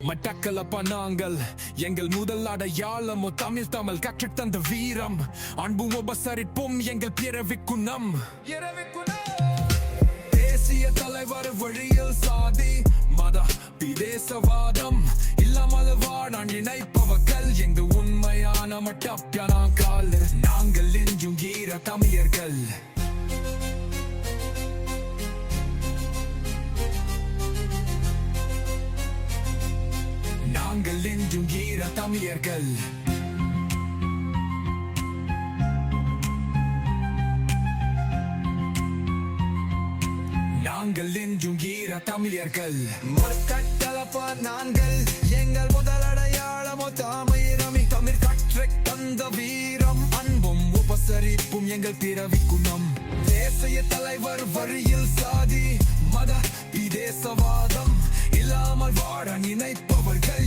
மட்டக்களப்பா நாங்கள் எங்கள் முதல் அடையாளமோ தமிழ் கற்றுத் தந்த வீரம் அன்பும் உபசரிப்பும் எங்கள் பிறவி குணம். தேசிய தலைவர் வழியில் சாதி மத பிரதேசவாதம் இல்லாமல் வாழ நினைப்பவர்கள் எங்க உண்மையான மட்டப்பியானாக்கால். நாங்கள் என்றும் ஈர தமிழர்கள். நாங்கள் என்றும் ஈர தமிழர்கள். நாங்கள் என்றும் ஈர தமிழர்கள். மட்டக்களப்பா நாங்கள் எங்கள் முதல் அடையாளமோ தமிழ் கற்றுத் தந்த வீரம் அன்பும் உபசரிப்பும் எங்கள் பிறவி குணம். தேசிய தலைவர் வழியில் சாதி மத பிரதேசவாதம் இல்லாமல் வாழ நினைப்பவர்கள்